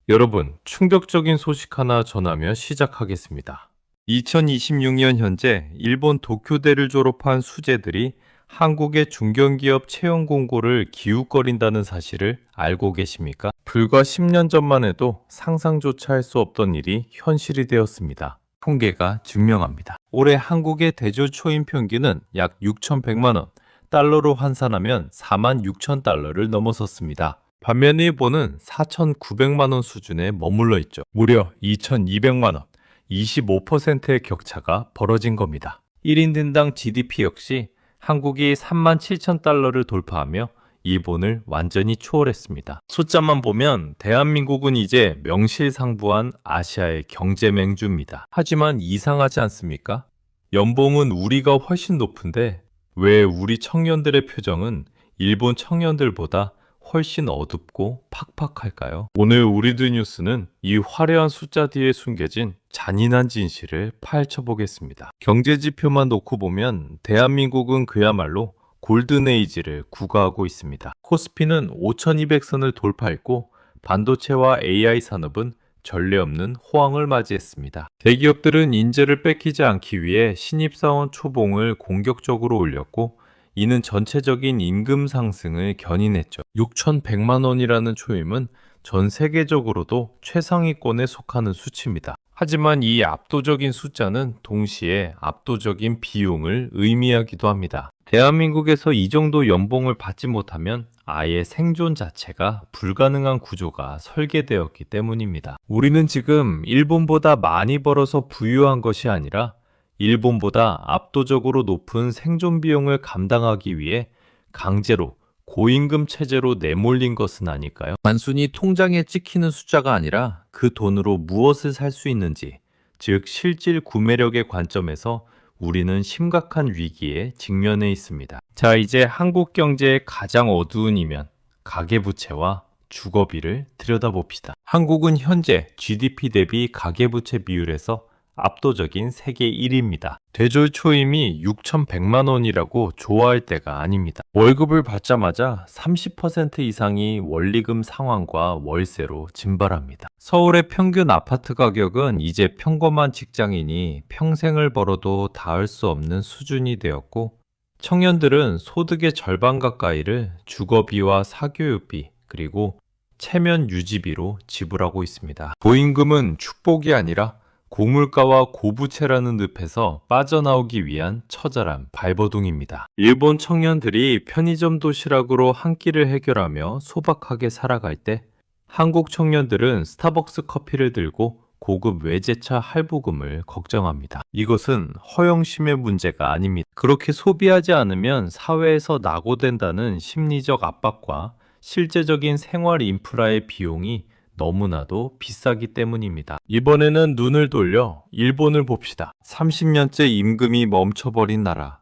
여러분, 충격적인 소식 하나 전하며 시작하겠습니다. 2026년 현재 일본 도쿄대를 졸업한 수재들이 한국의 중견기업 채용 공고를 기웃거린다는 사실을 알고 계십니까? 불과 10년 전만 해도 상상조차 할 수 없던 일이 현실이 되었습니다. 통계가 증명합니다. 올해 한국의 대졸 초임 평균은 약 6,100만 원, 달러로 환산하면 4만 6천 달러를 넘어섰습니다. 반면에 일본은 4,900만 원 수준에 머물러 있죠. 무려 2,200만 원, 25%의 격차가 벌어진 겁니다. 1인당 GDP 역시 한국이 3만 7천 달러를 돌파하며 일본을 완전히 초월했습니다. 숫자만 보면 대한민국은 이제 명실상부한 아시아의 경제 맹주입니다. 하지만 이상하지 않습니까? 연봉은 우리가 훨씬 높은데 왜 우리 청년들의 표정은 일본 청년들보다 훨씬 어둡고 팍팍할까요? 오늘 우리들 뉴스는 이 화려한 숫자 뒤에 숨겨진 잔인한 진실을 파헤쳐보겠습니다. 경제지표만 놓고 보면 대한민국은 그야말로 골든에이지를 구가하고 있습니다. 코스피는 5200선을 돌파했고 반도체와 AI 산업은 전례 없는 호황을 맞이했습니다. 대기업들은 인재를 뺏기지 않기 위해 신입사원 초봉을 공격적으로 올렸고 이는 전체적인 임금 상승을 견인했죠. 6,100만 원이라는 초임은 전 세계적으로도 최상위권에 속하는 수치입니다. 하지만 이 압도적인 숫자는 동시에 압도적인 비용을 의미하기도 합니다. 대한민국에서 이 정도 연봉을 받지 못하면 아예 생존 자체가 불가능한 구조가 설계되었기 때문입니다. 우리는 지금 일본보다 많이 벌어서 부유한 것이 아니라 일본보다 압도적으로 높은 생존 비용을 감당하기 위해 강제로 고임금 체제로 내몰린 것은 아닐까요? 단순히 통장에 찍히는 숫자가 아니라 그 돈으로 무엇을 살 수 있는지, 즉 실질 구매력의 관점에서 우리는 심각한 위기에 직면해 있습니다. 자, 이제 한국 경제의 가장 어두운 이면, 가계부채와 주거비를 들여다봅시다. 한국은 현재 GDP 대비 가계부채 비율에서 압도적인 세계 1위입니다. 대졸 초임이 6,100만 원이라고 좋아할 때가 아닙니다. 월급을 받자마자 30% 이상이 원리금 상환과 월세로 증발합니다. 서울의 평균 아파트 가격은 이제 평범한 직장인이 평생을 벌어도 닿을 수 없는 수준이 되었고 청년들은 소득의 절반 가까이를 주거비와 사교육비 그리고 체면 유지비로 지불하고 있습니다. 고임금은 축복이 아니라 고물가와 고부채라는 늪에서 빠져나오기 위한 처절한 발버둥입니다. 일본 청년들이 편의점 도시락으로 한 끼를 해결하며 소박하게 살아갈 때 한국 청년들은 스타벅스 커피를 들고 고급 외제차 할부금을 걱정합니다. 이것은 허영심의 문제가 아닙니다. 그렇게 소비하지 않으면 사회에서 낙오된다는 심리적 압박과 실제적인 생활 인프라의 비용이 너무나도 비싸기 때문입니다. 이번에는 눈을 돌려 일본을 봅시다. 30년째 임금이 멈춰버린 나라.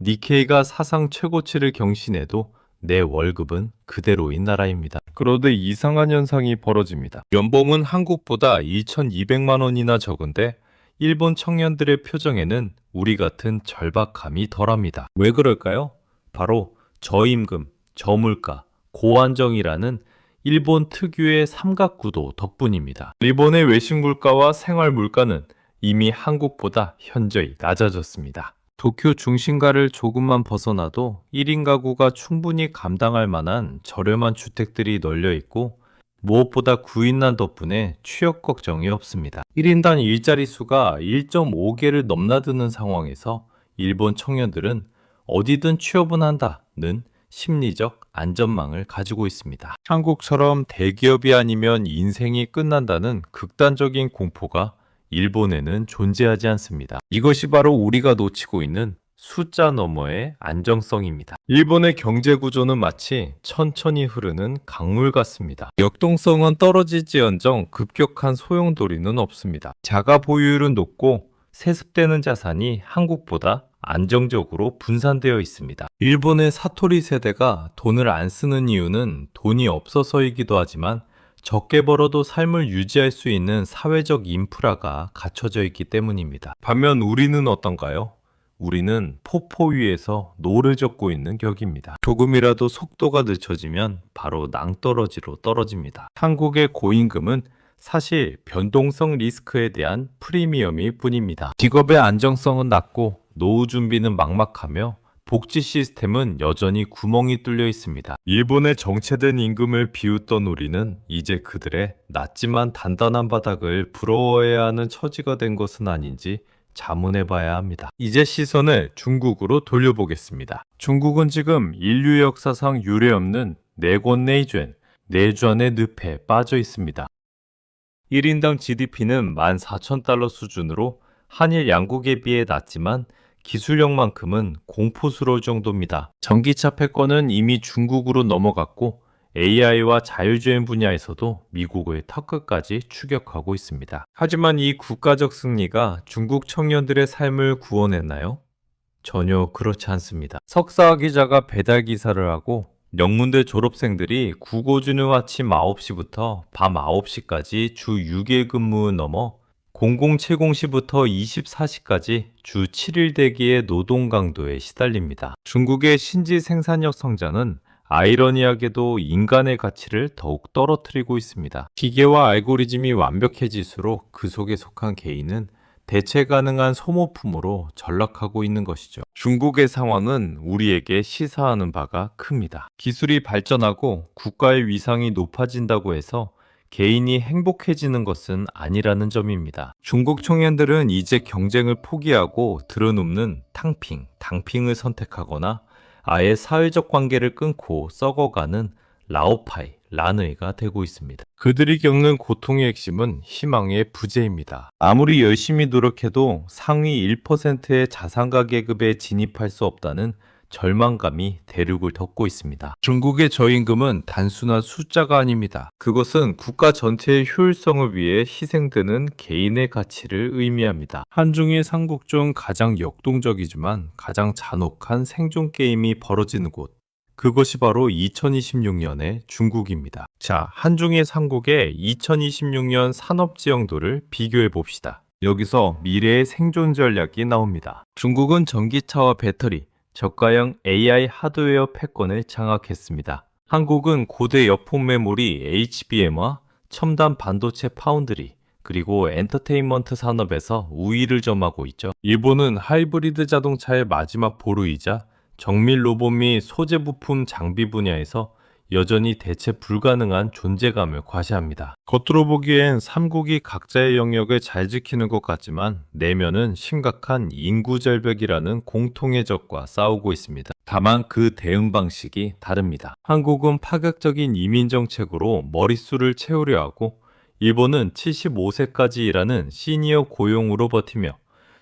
니케이가 사상 최고치를 경신해도 내 월급은 그대로인 나라입니다. 그런데 이상한 현상이 벌어집니다. 연봉은 한국보다 2,200만 원이나 적은데 일본 청년들의 표정에는 우리 같은 절박함이 덜합니다. 왜 그럴까요? 바로 저임금, 저물가, 고안정이라는 일본 특유의 삼각구도 덕분입니다. 일본의 외식 물가와 생활 물가는 이미 한국보다 현저히 낮아졌습니다. 도쿄 중심가를 조금만 벗어나도 1인 가구가 충분히 감당할 만한 저렴한 주택들이 널려 있고 무엇보다 구인난 덕분에 취업 걱정이 없습니다. 1인당 일자리 수가 1.5개를 넘나드는 상황에서 일본 청년들은 어디든 취업은 한다는 심리적 안전망을 가지고 있습니다. 한국처럼 대기업이 아니면 인생이 끝난다는 극단적인 공포가 일본에는 존재하지 않습니다. 이것이 바로 우리가 놓치고 있는 숫자 너머의 안정성입니다. 일본의 경제 구조는 마치 천천히 흐르는 강물 같습니다. 역동성은 떨어지지언정 급격한 소용돌이는 없습니다. 자가 보유율은 높고 세습되는 자산이 한국보다 안정적으로 분산되어 있습니다. 일본의 사토리 세대가 돈을 안 쓰는 이유는 돈이 없어서이기도 하지만 적게 벌어도 삶을 유지할 수 있는 사회적 인프라가 갖춰져 있기 때문입니다. 반면 우리는 어떤가요? 우리는 폭포 위에서 노를 젓고 있는 격입니다. 조금이라도 속도가 늦춰지면 바로 낭떠러지로 떨어집니다. 한국의 고임금은 사실 변동성 리스크에 대한 프리미엄일 뿐입니다. 직업의 안정성은 낮고 노후 준비는 막막하며 복지 시스템은 여전히 구멍이 뚫려 있습니다. 일본의 정체된 임금을 비웃던 우리는 이제 그들의 낮지만 단단한 바닥을 부러워해야 하는 처지가 된 것은 아닌지 자문해봐야 합니다. 이제 시선을 중국으로 돌려보겠습니다. 중국은 지금 인류 역사상 유례없는 내권내주엔, 내주안의 늪에 빠져 있습니다. 1인당 GDP는 14,000달러 수준으로 한일 양국에 비해 낮지만 기술력만큼은 공포스러울 정도입니다. 전기차 패권은 이미 중국으로 넘어갔고 AI와 자율주행 분야에서도 미국의 턱끝까지 추격하고 있습니다. 하지만 이 국가적 승리가 중국 청년들의 삶을 구원했나요? 전혀 그렇지 않습니다. 석사학위자가 배달기사를 하고 영문대 졸업생들이 국어주는 아침 9시부터 밤 9시까지 주 6일 근무를 넘어 0070시부터 24시까지 주 7일 대기의 노동 강도에 시달립니다. 중국의 신지 생산력 성장은 아이러니하게도 인간의 가치를 더욱 떨어뜨리고 있습니다. 기계와 알고리즘이 완벽해질수록 그 속에 속한 개인은 대체 가능한 소모품으로 전락하고 있는 것이죠. 중국의 상황은 우리에게 시사하는 바가 큽니다. 기술이 발전하고 국가의 위상이 높아진다고 해서 개인이 행복해지는 것은 아니라는 점입니다. 중국 청년들은 이제 경쟁을 포기하고 들어눕는 탕핑, 당핑을 선택하거나 아예 사회적 관계를 끊고 썩어가는 라오파이, 란의가 되고 있습니다. 그들이 겪는 고통의 핵심은 희망의 부재입니다. 아무리 열심히 노력해도 상위 1%의 자산가 계급에 진입할 수 없다는 절망감이 대륙을 덮고 있습니다. 중국의 저임금은 단순한 숫자가 아닙니다. 그것은 국가 전체의 효율성을 위해 희생되는 개인의 가치를 의미합니다. 한중일 삼국 중 가장 역동적이지만 가장 잔혹한 생존 게임이 벌어지는 곳. 그것이 바로 2026년의 중국입니다. 자, 한중일 삼국의 2026년 산업 지형도를 비교해 봅시다. 여기서 미래의 생존 전략이 나옵니다. 중국은 전기차와 배터리, 저가형 AI 하드웨어 패권을 장악했습니다. 한국은 고대 여폰 메모리 HBM와 첨단 반도체 파운드리, 그리고 엔터테인먼트 산업에서 우위를 점하고 있죠. 일본은 하이브리드 자동차의 마지막 보루이자 정밀 로봇 및 소재 부품 장비 분야에서 여전히 대체 불가능한 존재감을 과시합니다. 겉으로 보기엔 삼국이 각자의 영역을 잘 지키는 것 같지만 내면은 심각한 인구 절벽이라는 공통의 적과 싸우고 있습니다. 다만 그 대응 방식이 다릅니다. 한국은 파격적인 이민 정책으로 머릿수를 채우려 하고 일본은 75세까지 일하는 시니어 고용으로 버티며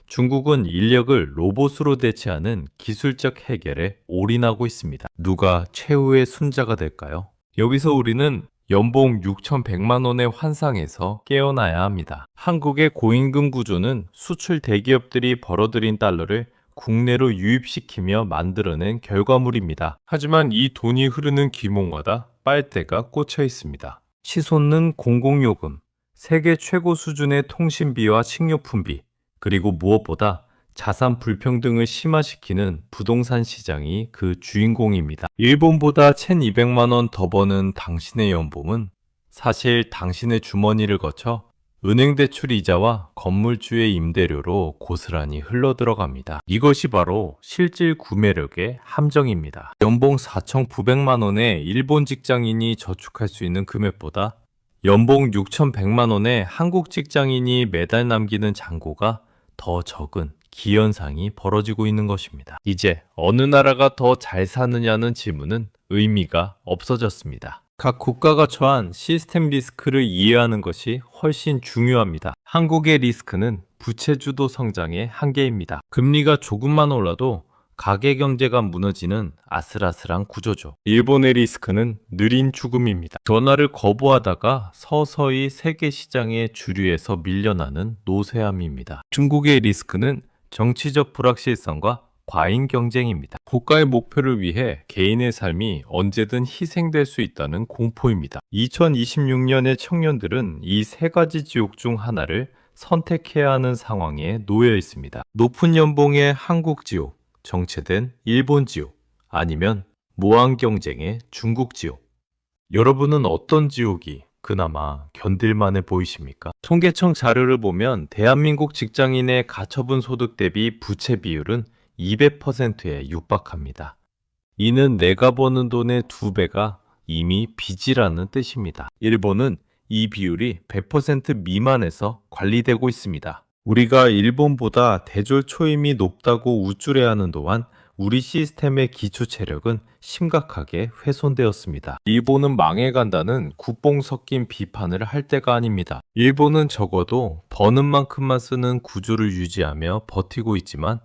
중국은 인력을 로봇으로 대체하는 기술적 해결에 올인하고 있습니다. 누가 최후의 순자가 될까요? 여기서 우리는 연봉 6,100만 원의 환상에서 깨어나야 합니다. 한국의 고임금 구조는 수출 대기업들이 벌어들인 달러를 국내로 유입시키며 만들어낸 결과물입니다. 하지만 이 돈이 흐르는 길목마다 빨대가 꽂혀 있습니다. 치솟는 공공요금, 세계 최고 수준의 통신비와 식료품비, 그리고 무엇보다 자산 불평등을 심화시키는 부동산 시장이 그 주인공입니다. 일본보다 1,200만 원 더 버는 당신의 연봉은 사실 당신의 주머니를 거쳐 은행 대출 이자와 건물주의 임대료로 고스란히 흘러들어갑니다. 이것이 바로 실질 구매력의 함정입니다. 연봉 4,900만 원의 일본 직장인이 저축할 수 있는 금액보다 연봉 6,100만 원의 한국 직장인이 매달 남기는 잔고가 더 적은 기현상이 벌어지고 있는 것입니다. 이제 어느 나라가 더 잘 사느냐는 질문은 의미가 없어졌습니다. 각 국가가 처한 시스템 리스크를 이해하는 것이 훨씬 중요합니다. 한국의 리스크는 부채주도 성장의 한계입니다. 금리가 조금만 올라도 가계 경제가 무너지는 아슬아슬한 구조죠. 일본의 리스크는 느린 죽음입니다. 변화를 거부하다가 서서히 세계 시장의 주류에서 밀려나는 노쇠함입니다. 중국의 리스크는 정치적 불확실성과 과잉 경쟁입니다. 국가의 목표를 위해 개인의 삶이 언제든 희생될 수 있다는 공포입니다. 2026년의 청년들은 이 세 가지 지옥 중 하나를 선택해야 하는 상황에 놓여 있습니다. 높은 연봉의 한국 지옥, 정체된 일본 지옥, 아니면 무한 경쟁의 중국 지옥. 여러분은 어떤 지옥이 그나마 견딜만해 보이십니까? 통계청 자료를 보면 대한민국 직장인의 가처분 소득 대비 부채 비율은 200%에 육박합니다. 이는 내가 버는 돈의 2배가 이미 빚이라는 뜻입니다. 일본은 이 비율이 100% 미만에서 관리되고 있습니다. 우리가 일본보다 대졸 초임이 높다고 우쭐해하는 동안 우리 시스템의 기초 체력은 심각하게 훼손되었습니다. 일본은 망해간다는 구뽕 섞인 비판을 할 때가 아닙니다. 일본은 적어도 버는 만큼만 쓰는 구조를 유지하며 버티고 있지만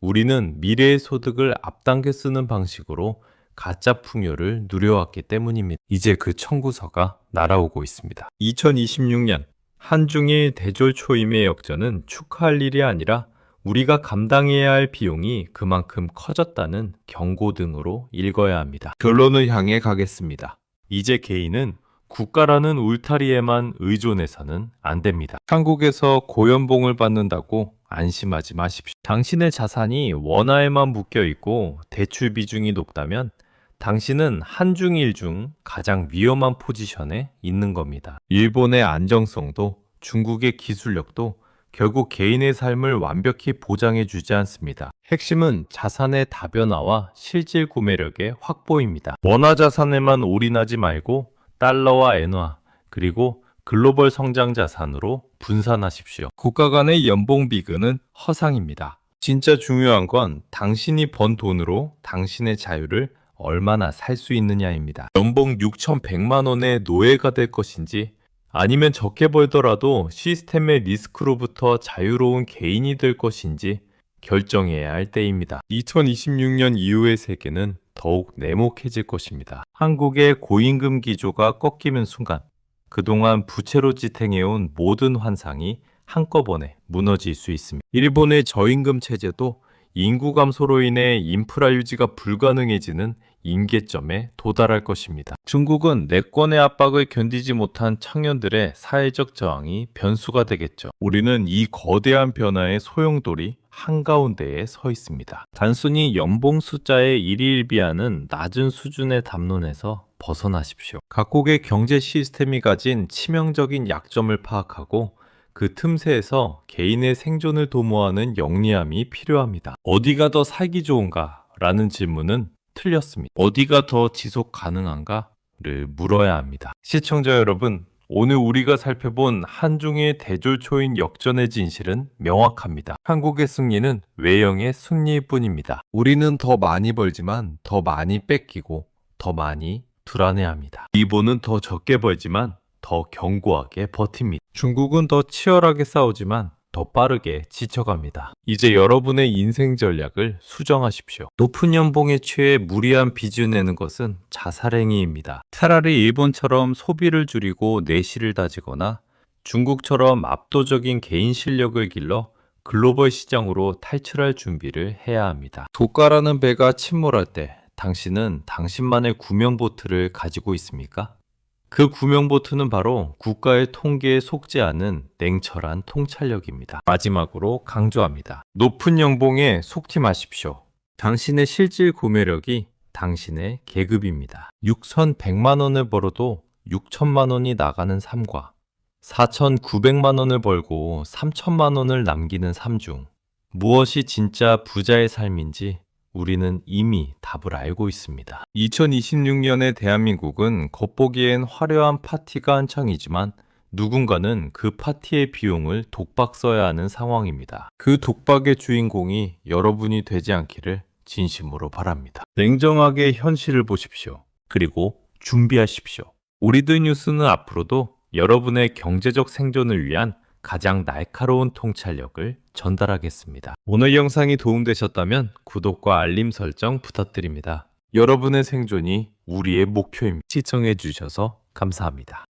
우리는 미래의 소득을 앞당겨 쓰는 방식으로 가짜 풍요를 누려왔기 때문입니다. 이제 그 청구서가 날아오고 있습니다. 2026년 한중일 대졸 초임의 역전은 축하할 일이 아니라 우리가 감당해야 할 비용이 그만큼 커졌다는 경고 등으로 읽어야 합니다. 결론을 향해 가겠습니다. 이제 개인은 국가라는 울타리에만 의존해서는 안 됩니다. 한국에서 고연봉을 받는다고 안심하지 마십시오. 당신의 자산이 원화에만 묶여 있고 대출 비중이 높다면 당신은 한중일 중 가장 위험한 포지션에 있는 겁니다. 일본의 안정성도 중국의 기술력도 결국 개인의 삶을 완벽히 보장해 주지 않습니다. 핵심은 자산의 다변화와 실질 구매력의 확보입니다. 원화 자산에만 올인하지 말고 달러와 엔화, 그리고 글로벌 성장 자산으로 분산하십시오. 국가 간의 연봉 비근은 허상입니다. 진짜 중요한 건 당신이 번 돈으로 당신의 자유를 얼마나 살 수 있느냐입니다. 연봉 6,100만 원의 노예가 될 것인지 아니면 적게 벌더라도 시스템의 리스크로부터 자유로운 개인이 될 것인지 결정해야 할 때입니다. 2026년 이후의 세계는 더욱 냉혹해질 것입니다. 한국의 고임금 기조가 꺾이는 순간 그동안 부채로 지탱해온 모든 환상이 한꺼번에 무너질 수 있습니다. 일본의 저임금 체제도 인구 감소로 인해 인프라 유지가 불가능해지는 임계점에 도달할 것입니다. 중국은 내권의 압박을 견디지 못한 청년들의 사회적 저항이 변수가 되겠죠. 우리는 이 거대한 변화의 소용돌이 한가운데에 서 있습니다. 단순히 연봉 숫자에 일희일비하는 낮은 수준의 담론에서 벗어나십시오. 각국의 경제 시스템이 가진 치명적인 약점을 파악하고 그 틈새에서 개인의 생존을 도모하는 영리함이 필요합니다. 어디가 더 살기 좋은가? 라는 질문은 틀렸습니다. 어디가 더 지속 가능한가를 물어야 합니다. 시청자 여러분, 오늘 우리가 살펴본 한중의 대졸초인 역전의 진실은 명확합니다. 한국의 승리는 외형의 승리일 뿐입니다. 우리는 더 많이 벌지만 더 많이 뺏기고 더 많이 불안해합니다. 일본은 더 적게 벌지만 더 견고하게 버팁니다. 중국은 더 치열하게 싸우지만 더 빠르게 지쳐갑니다. 이제 여러분의 인생 전략을 수정하십시오. 높은 연봉에 취해 무리한 빚을 내는 것은 자살행위입니다. 차라리 일본처럼 소비를 줄이고 내실을 다지거나 중국처럼 압도적인 개인 실력을 길러 글로벌 시장으로 탈출할 준비를 해야 합니다. 고가라는 배가 침몰할 때 당신은 당신만의 구명보트를 가지고 있습니까? 그 구명보트는 바로 국가의 통계에 속지 않은 냉철한 통찰력입니다. 마지막으로 강조합니다. 높은 연봉에 속지 마십시오. 당신의 실질 구매력이 당신의 계급입니다. 6,100만 원을 벌어도 6천만 원이 나가는 삶과 4,900만 원을 벌고 3천만 원을 남기는 삶 중 무엇이 진짜 부자의 삶인지 우리는 이미 답을 알고 있습니다. 2026년의 대한민국은 겉보기엔 화려한 파티가 한창이지만 누군가는 그 파티의 비용을 독박 써야 하는 상황입니다. 그 독박의 주인공이 여러분이 되지 않기를 진심으로 바랍니다. 냉정하게 현실을 보십시오. 그리고 준비하십시오. 우리들 뉴스는 앞으로도 여러분의 경제적 생존을 위한 가장 날카로운 통찰력을 전달하겠습니다. 오늘 영상이 도움되셨다면 구독과 알림 설정 부탁드립니다. 여러분의 생존이 우리의 목표입니다. 시청해 주셔서 감사합니다.